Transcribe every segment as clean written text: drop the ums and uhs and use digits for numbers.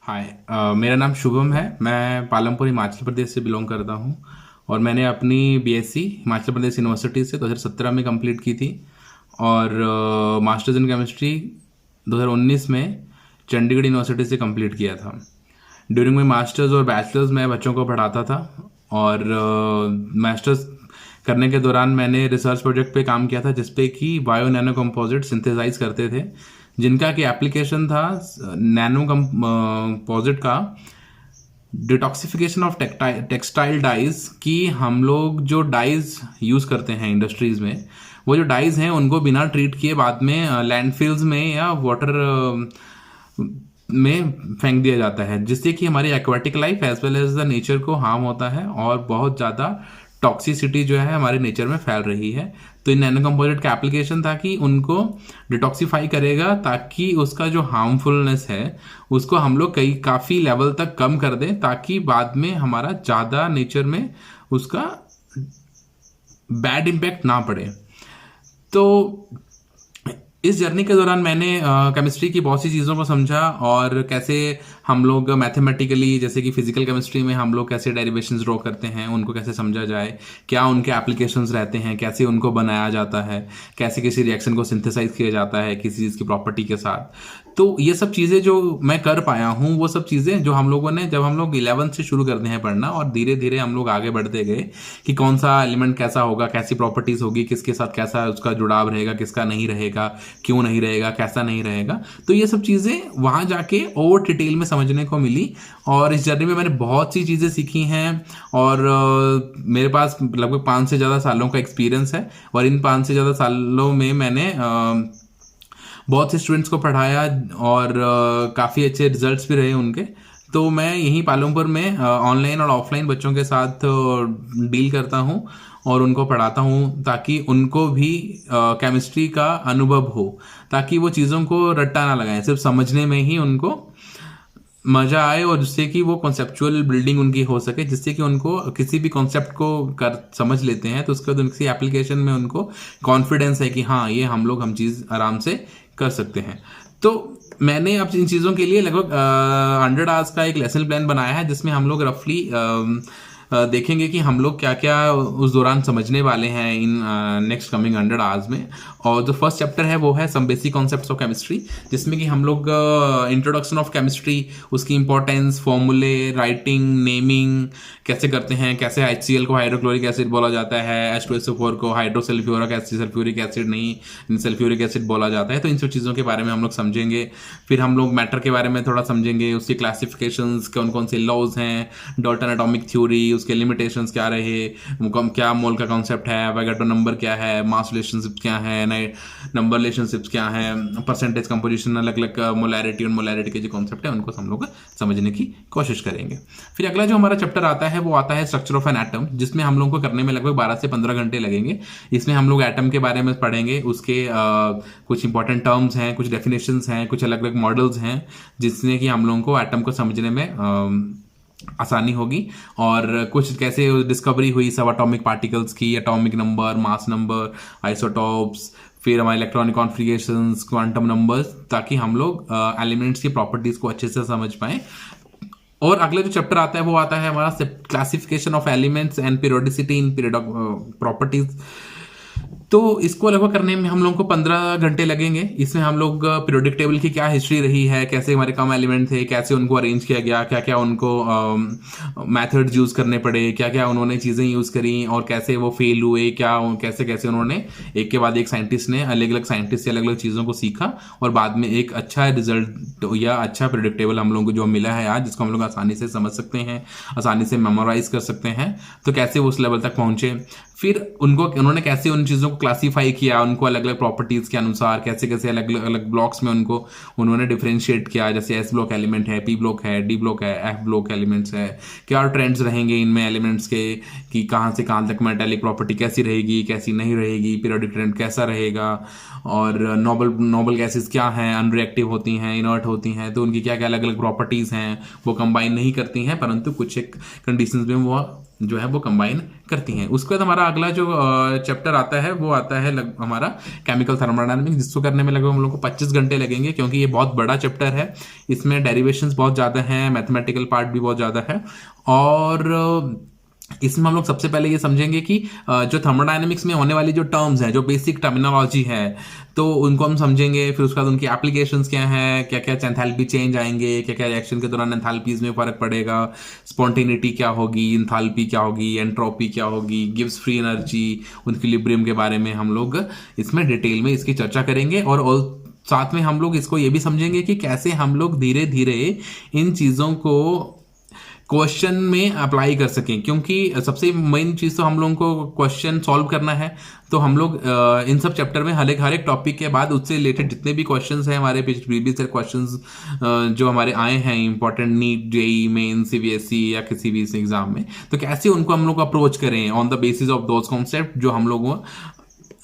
हाय। मेरा नाम शुभम है। मैं पालमपुर हिमाचल प्रदेश से बिलोंग करता हूँ और मैंने अपनी बीएससी हिमाचल प्रदेश यूनिवर्सिटी से 2017 में कंप्लीट की थी और मास्टर्स इन केमिस्ट्री 2019 में चंडीगढ़ यूनिवर्सिटी से कंप्लीट किया था। ड्यूरिंग माई मास्टर्स और बैचलर्स मैं बच्चों को पढ़ाता था और मास्टर्स करने के दौरान मैंने रिसर्च प्रोजेक्ट पे काम किया था जिसपे कि बायो नैनो कंपोजिट सिंथेसाइज करते थे, जिनका कि एप्लीकेशन था नैनो कंपोजिट का डिटॉक्सिफिकेशन ऑफ टेक्सटाइल डाइज। की हम लोग जो डाइज यूज करते हैं इंडस्ट्रीज में, वो जो डाइज हैं उनको बिना ट्रीट किए बाद में लैंडफिल्स में या वाटर में फेंक दिया जाता है, जिससे कि हमारी aquatic life as well as the nature को हार्म होता है और बहुत ज़्यादा टॉक्सिसिटी जो है हमारे नेचर में फैल रही है। तो इन नैनो कंपोजिट का एप्लीकेशन था कि उनको डिटॉक्सिफाई करेगा ताकि उसका जो हार्मफुलनेस है उसको हम लोग काफ़ी लेवल तक कम कर दें, ताकि बाद में हमारा ज़्यादा नेचर में उसका बैड इम्पैक्ट ना पड़े। तो इस जर्नी के दौरान मैंने केमिस्ट्री की बहुत सी चीज़ों को समझा और कैसे हम लोग मैथमेटिकली, जैसे कि फिजिकल केमिस्ट्री में हम लोग कैसे डेरिवेशंस ड्रॉ करते हैं, उनको कैसे समझा जाए, क्या उनके एप्लीकेशंस रहते हैं, कैसे उनको बनाया जाता है, कैसे किसी रिएक्शन को सिंथेसाइज किया जाता है किसी चीज़ की प्रॉपर्टी के साथ। तो ये सब चीज़ें जो मैं कर पाया हूँ, वो सब चीज़ें जो हम लोगों ने, जब हम लोग 11th से शुरू करते हैं पढ़ना और धीरे धीरे हम लोग आगे बढ़ते गए कि कौन सा एलिमेंट कैसा होगा, कैसी प्रॉपर्टीज होगी, किसके साथ कैसा उसका जुड़ाव रहेगा, किसका नहीं रहेगा, क्यों नहीं रहेगा, कैसा नहीं रहेगा। तो ये सब चीज़ें वहाँ जाके और डिटेल में समझने को मिली और इस जर्नी में मैंने बहुत सी चीज़ें सीखी हैं और मेरे पास लगभग 5 से ज़्यादा सालों का एक्सपीरियंस है और इन 5 से ज़्यादा सालों में मैंने बहुत से स्टूडेंट्स को पढ़ाया और काफ़ी अच्छे रिजल्ट्स भी रहे उनके। तो मैं यहीं पालमपुर में ऑनलाइन और ऑफलाइन बच्चों के साथ डील करता हूँ और उनको पढ़ाता हूँ ताकि उनको भी केमिस्ट्री का अनुभव हो, ताकि वो चीज़ों को रट्टा ना लगाएं, सिर्फ समझने में ही उनको मजा आए और जिससे कि वो कॉन्सेप्चुअल बिल्डिंग उनकी हो सके, जिससे कि उनको किसी भी कॉन्सेप्ट को कर समझ लेते हैं तो उसके बाद किसी एप्लीकेशन में उनको कॉन्फिडेंस है कि हाँ ये हम चीज़ आराम से कर सकते हैं। तो मैंने अब इन चीज़ों के लिए लगभग 100 आवर्स का एक लेसन प्लान बनाया है, जिसमें हम लोग रफली देखेंगे कि हम लोग क्या क्या उस दौरान समझने वाले हैं इन नेक्स्ट कमिंग 100 आवर्स में। और जो फर्स्ट चैप्टर है वो है some basic concepts of chemistry, जिसमें कि हम लोग इंट्रोडक्शन ऑफ केमिस्ट्री, उसकी इंपॉर्टेंस, फॉर्मूले, राइटिंग, नेमिंग कैसे करते हैं, कैसे HCl को हाइड्रोक्लोरिक एसिड बोला जाता है, H2SO4 को हाइड्रोसल्फ्यूरिक एसिड, सल्फ्यूरिक एसिड नहीं सल्फ्यूरिक एसिड बोला जाता है। तो इन सब चीज़ों के बारे में हम लोग समझेंगे। फिर हम लोग मैटर के बारे में थोड़ा समझेंगे, उसकी क्लासिफिकेशंस, कौन कौन से लॉज हैं, डॉल्टन एटॉमिक थ्योरी, उसके लिमिटेशंस क्या रहे, क्या मोल का कॉन्सेप्ट है, एवोगाड्रो नंबर क्या है, मास रिलेशनशिप क्या है, नंबर रिलेशनशिप्स क्या है, परसेंटेज कंपोजिशन, अलग अलग मोलैरिटी और मोलैरिटी के जो कॉन्सेप्ट है उनको हम लोग समझने की कोशिश करेंगे। फिर अगला जो हमारा चैप्टर आता है वो आता है स्ट्रक्चर ऑफ एन एटम, जिसमें हम लोग को करने में लगभग 12 से 15 घंटे लगेंगे। इसमें हम लोग एटम के बारे में पढ़ेंगे, उसके कुछ इंपॉर्टेंट टर्म्स हैं, कुछ डेफिनेशंस हैं, कुछ अलग अलग मॉडल्स हैं, जिसमें कि हम लोगों को एटम को समझने में आसानी होगी और कुछ कैसे डिस्कवरी हुई सब एटॉमिक पार्टिकल्स की, atomic number, mass number, isotopes, फिर हमारे इलेक्ट्रॉनिक कॉन्फ़िगरेशंस, क्वांटम नंबर्स, ताकि हम लोग एलिमेंट्स की प्रॉपर्टीज को अच्छे से समझ पाएं। और अगला जो चैप्टर आता है वो आता है हमारा classification of elements and periodicity in properties. तो इसको लगभग करने में हम लोग को 15 घंटे लगेंगे। इसमें हम लोग पीरियोडिक टेबल की क्या हिस्ट्री रही है, कैसे हमारे कम एलिमेंट थे, कैसे उनको अरेंज किया गया, क्या क्या उनको मेथड्स यूज करने पड़े, क्या क्या उन्होंने चीज़ें यूज करी और कैसे वो फेल हुए, क्या कैसे कैसे उन्होंने एक के बाद एक साइंटिस्ट ने अलग अलग साइंटिस्ट से अलग अलग चीज़ों को सीखा और बाद में एक अच्छा रिजल्ट या अच्छा पीरियोडिक टेबल हम लोगों को जो मिला है आज, जिसको हम लोग आसानी से समझ सकते हैं, आसानी से मेमोराइज कर सकते हैं। तो कैसे वो उस लेवल तक पहुंचे, फिर उन्होंने कैसे उन चीज़ों को क्लासीफाई किया, उनको अलग अलग प्रॉपर्टीज़ के अनुसार कैसे कैसे अलग अलग ब्लॉक्स में उन्होंने डिफरेंशिएट किया, जैसे S ब्लॉक एलिमेंट है, P ब्लॉक है, D ब्लॉक है, F ब्लॉक एलिमेंट्स है, क्या ट्रेंड्स रहेंगे इनमें एलिमेंट्स के, कि कहाँ से कहाँ तक मेटालिक प्रॉपर्टी कैसी रहेगी, कैसी नहीं रहेगी, पीरियोडिक ट्रेंड कैसा रहेगा, और नोबल गैसेस क्या हैं, अनरिएक्टिव होती हैं, इनर्ट होती हैं, तो उनकी क्या क्या अलग अलग प्रॉपर्टीज़ हैं, वो कंबाइन नहीं करती हैं परंतु कुछ एक कंडीशंस में वो जो है वो कंबाइन करती हैं। उसके बाद हमारा अगला जो चैप्टर आता है वो आता है हमारा केमिकल थर्मोडायनामिक्स, जिसको करने में लगभग हम लोग को 25 घंटे लगेंगे, क्योंकि ये बहुत बड़ा चैप्टर है। इसमें डेरिवेशंस बहुत ज़्यादा हैं, मैथमेटिकल पार्ट भी बहुत ज़्यादा है। और इसमें हम लोग सबसे पहले ये समझेंगे कि जो थर्मोडायनेमिक्स में होने वाली जो टर्म्स हैं, जो बेसिक टर्मिनोलॉजी है, तो उनको हम समझेंगे। फिर उसके बाद उनकी एप्लीकेशंस क्या हैं, क्या क्या एंथैल्पी चेंज आएंगे, क्या क्या रिएक्शन के दौरान एंथैल्पीज में फर्क पड़ेगा, स्पॉन्टेनिटी क्या होगी, एंथैल्पी क्या होगी, एंट्रोपी क्या होगी, गिव्स फ्री एनर्जी, इक्विलिब्रियम के बारे में हम लोग इसमें डिटेल में इसकी चर्चा करेंगे। और साथ में हम लोग इसको ये भी समझेंगे कि कैसे हम लोग धीरे धीरे इन चीज़ों को क्वेश्चन में अप्लाई कर सकें, क्योंकि सबसे मेन चीज़ तो हम लोगों को क्वेश्चन सॉल्व करना है। तो हम लोग इन सब चैप्टर में हर एक टॉपिक के बाद उससे रिलेटेड जितने भी क्वेश्चंस हैं हमारे प्रीवियस क्वेश्चंस जो हमारे आए हैं important, NEET, JEE Main, CBSE या किसी भी एग्जाम में, तो कैसे उनको हम लोग अप्रोच करें on the basis of those concept जो हम लोग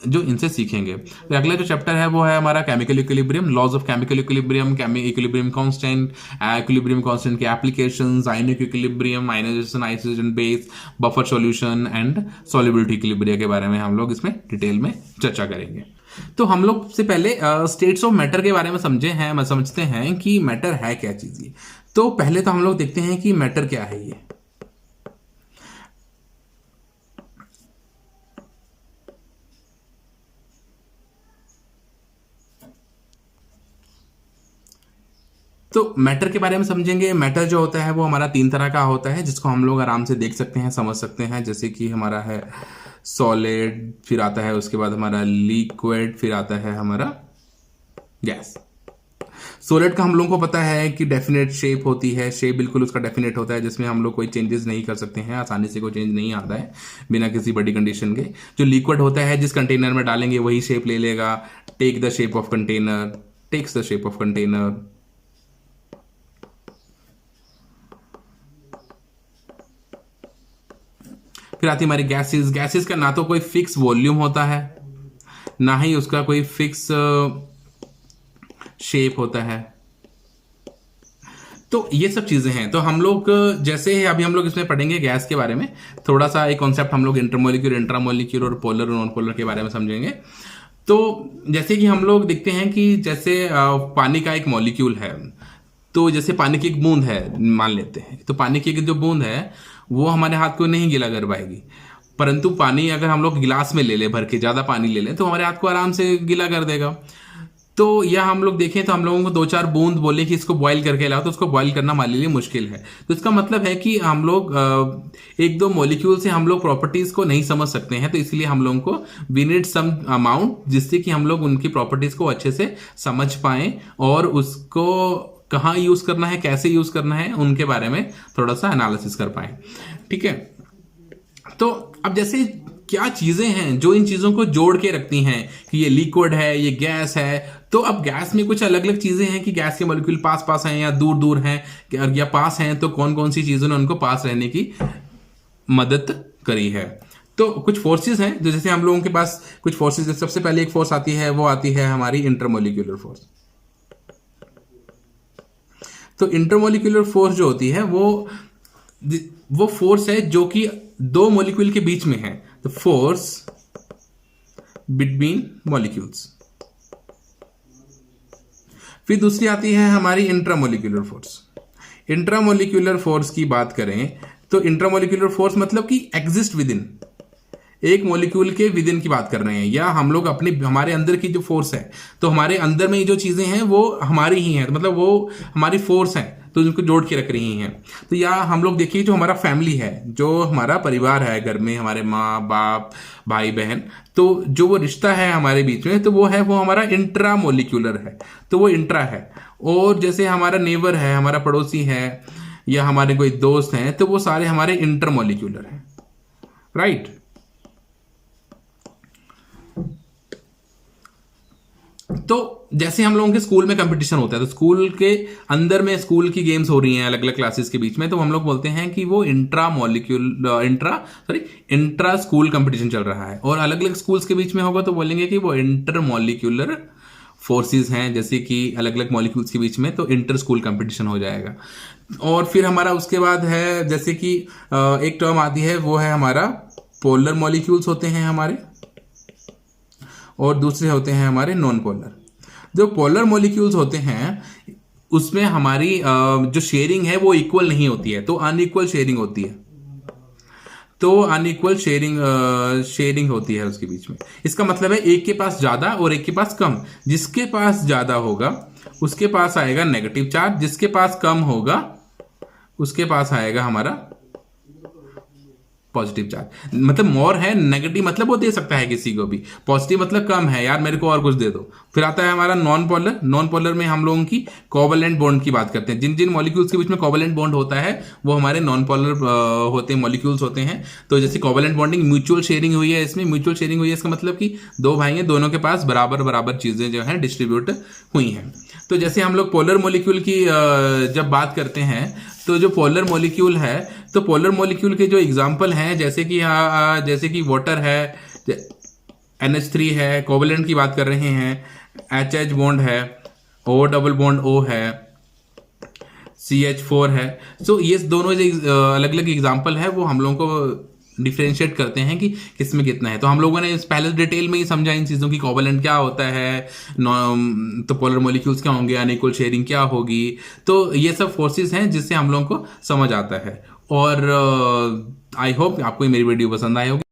जो इनसे सीखेंगे। तो अगला जो चैप्टर है वो है हमारा chemical equilibrium, laws of chemical equilibrium, equilibrium constant, equilibrium constant के एप्लीकेशंस, आयनिक इक्विलिब्रियम, आयनाइजेशन, आइसोजन base, buffer solution and solubility equilibria के बारे में हम लोग इसमें डिटेल में चर्चा करेंगे। तो हम लोग से पहले स्टेट्स ऑफ मैटर के बारे में समझते हैं कि मैटर है क्या चीज ये। तो पहले तो हम लोग देखते हैं कि मैटर क्या है ये। तो मैटर के बारे में समझेंगे। मैटर जो होता है वो हमारा 3 तरह का होता है, जिसको हम लोग आराम से देख सकते हैं, समझ सकते हैं। जैसे कि हमारा है सॉलिड, फिर आता है उसके बाद हमारा लिक्विड, फिर आता है हमारा गैस। सॉलिड का हम लोगों को पता है कि डेफिनेट शेप होती है, शेप बिल्कुल उसका डेफिनेट होता है, जिसमें हम लोग कोई चेंजेस नहीं कर सकते हैं, आसानी से कोई चेंज नहीं आता है बिना किसी बड़ी कंडीशन के। जो लिक्विड होता है जिस कंटेनर में डालेंगे वही शेप ले लेगा, take the shape of container, takes the shape of container. फिर आती हमारी गैसेस। गैसेस का ना तो कोई फिक्स वॉल्यूम होता है, ना ही उसका कोई फिक्स शेप होता है। तो ये सब चीजें हैं। तो हम लोग जैसे अभी हम लोग इसमें पढ़ेंगे गैस के बारे में, थोड़ा सा एक कॉन्सेप्ट हम लोग इंटरमोलिक्यूल, इंट्रामोलिक्यूल और पोलर और नॉन पोलर के बारे में समझेंगे। तो जैसे कि हम लोग देखते हैं कि जैसे पानी का एक मॉलिक्यूल है, तो जैसे पानी की एक बूंद है मान लेते हैं, तो पानी की एक जो बूंद है वो हमारे हाथ को नहीं गीला कर पाएगी, परंतु पानी अगर हम लोग गिलास में ले लें, भर के ज़्यादा पानी ले लें, तो हमारे हाथ को आराम से गीला कर देगा। तो यह हम लोग देखें तो हम लोगों को 2-4 बूंद बोले कि इसको बॉईल करके लाओ, तो उसको बॉईल करना हमारे लिए मुश्किल है। तो इसका मतलब है कि हम लोग 1-2 मॉलिक्यूल से हम लोग प्रॉपर्टीज को नहीं समझ सकते हैं। तो इसलिए हम लोगों को वी नीड सम अमाउंट, जिससे कि हम लोग उनकी प्रॉपर्टीज को अच्छे से समझ पाएं और उसको कहाँ यूज करना है, कैसे यूज करना है, उनके बारे में थोड़ा सा एनालिसिस कर पाए। ठीक है। तो अब जैसे क्या चीजें हैं जो इन चीजों को जोड़ के रखती हैं कि ये लिक्विड है, ये गैस है। तो अब गैस में कुछ अलग अलग चीजें हैं कि गैस के मॉलिक्यूल पास पास हैं या दूर दूर हैं या पास हैं, तो कौन कौन सी चीजों ने उनको पास रहने की मदद करी है। तो कुछ फोर्सेस हैं, तो जैसे हम लोगों के पास कुछ फोर्सेस, सबसे पहले एक फोर्स आती है, वो आती है हमारी इंटरमोलिक्यूलर फोर्स। तो इंटरमोलिक्यूलर फोर्स जो होती है वो फोर्स है जो कि 2 मॉलिक्यूल के बीच में है, तो फोर्स बिटवीन मॉलिक्यूल्स। फिर दूसरी आती है हमारी इंट्रामोलिक्यूलर फोर्स। इंट्रामोलिक्यूलर फोर्स की बात करें तो इंट्रामोलिक्यूलर फोर्स मतलब कि एग्जिस्ट विद इन, एक मॉलिक्यूल के विद इन की बात कर रहे हैं, या हम लोग हमारे अंदर की जो फोर्स है, तो हमारे अंदर में जो चीजें हैं वो हमारी ही हैं, मतलब वो हमारी फोर्स है, तो उनको जोड़ के रख रही हैं। तो या हम लोग देखिए जो हमारा फैमिली है, जो हमारा परिवार है, घर में हमारे माँ बाप भाई बहन, तो जो वो रिश्ता है हमारे बीच में, तो वो हमारा इंट्रा मोलिक्यूलर है, तो वो इंट्रा है। और जैसे हमारा नेबर है, हमारा पड़ोसी है, या हमारे कोई दोस्त हैं, तो वो सारे हमारे इंटर मोलिक्यूलर हैं, राइट। तो जैसे हम लोगों के स्कूल में कंपटीशन होता है, तो स्कूल के अंदर में स्कूल की गेम्स हो रही हैं अलग अलग क्लासेस के बीच में, तो हम लोग बोलते हैं कि वो इंट्रा स्कूल कंपटीशन चल रहा है। और अलग अलग स्कूल्स के बीच में होगा तो बोलेंगे कि वो इंटर मॉलिक्यूलर फोर्सेस हैं जैसे कि अलग अलग मॉलिक्यूल्स के बीच में, तो इंटर स्कूल कंपटीशन हो जाएगा। और फिर हमारा उसके बाद है जैसे कि एक टर्म आती है, वो है हमारा पोलर मॉलिक्यूल्स होते हैं हमारे, और दूसरे होते हैं हमारे नॉन पोलर। जो पोलर मॉलिक्यूल्स होते हैं उसमें हमारी जो शेयरिंग है वो इक्वल नहीं होती है, तो अनइक्वल शेयरिंग होती है। तो अनइक्वल शेयरिंग होती है उसके बीच में। इसका मतलब है एक के पास ज्यादा और एक के पास कम। जिसके पास ज्यादा होगा उसके पास आएगा नेगेटिव चार्ज, जिसके पास कम होगा उसके पास आएगा हमारा पॉजिटिव चार्ज। मतलब मोर है, नेगेटिव मतलब वो दे सकता है किसी को भी, पॉजिटिव मतलब कम है यार मेरे को और कुछ दे दो। फिर आता है हमारा नॉन पोलर। नॉन पोलर में हम लोगों की कोवलेंट बॉन्ड की बात करते हैं। जिन जिन मॉलिक्यूल्स के बीच में कोवलेंट बॉन्ड होता है वो हमारे नॉन पोलर होते हैं, मॉलिक्यूल्स होते हैं। तो जैसे कोवलेंट बॉन्डिंग, म्यूचुअल शेयरिंग हुई है, इसमें म्यूचुअल शेयरिंग हुई है इसका मतलब कि दो भाई हैं, दोनों के पास बराबर बराबर चीजें जो है डिस्ट्रीब्यूट हुई हैं। तो जैसे हम लोग पोलर मॉलिक्यूल की जब बात करते हैं, तो जो पोलर मॉलिक्यूल है, तो पोलर मॉलिक्यूल के जो एग्जांपल हैं जैसे कि वाटर है, NH3 है, कोवलेंट की बात कर रहे हैं, HH बॉन्ड है, O डबल बॉन्ड O है, CH4 है। सो ये दोनों जो अलग अलग एग्जांपल है वो हम लोगों को डिफ्रेंशिएट करते हैं कि किसमें कितना है। तो हम लोगों ने पहले डिटेल में ही समझा इन चीज़ों की, कोवलेंट क्या होता है, तो पोलर मॉलिक्यूल्स क्या होंगे, अनइक्वल शेयरिंग क्या होगी। तो ये सब फोर्सेस हैं जिससे हम लोगों को समझ आता है। और आई होप आपको ये मेरी वीडियो पसंद आई होगी।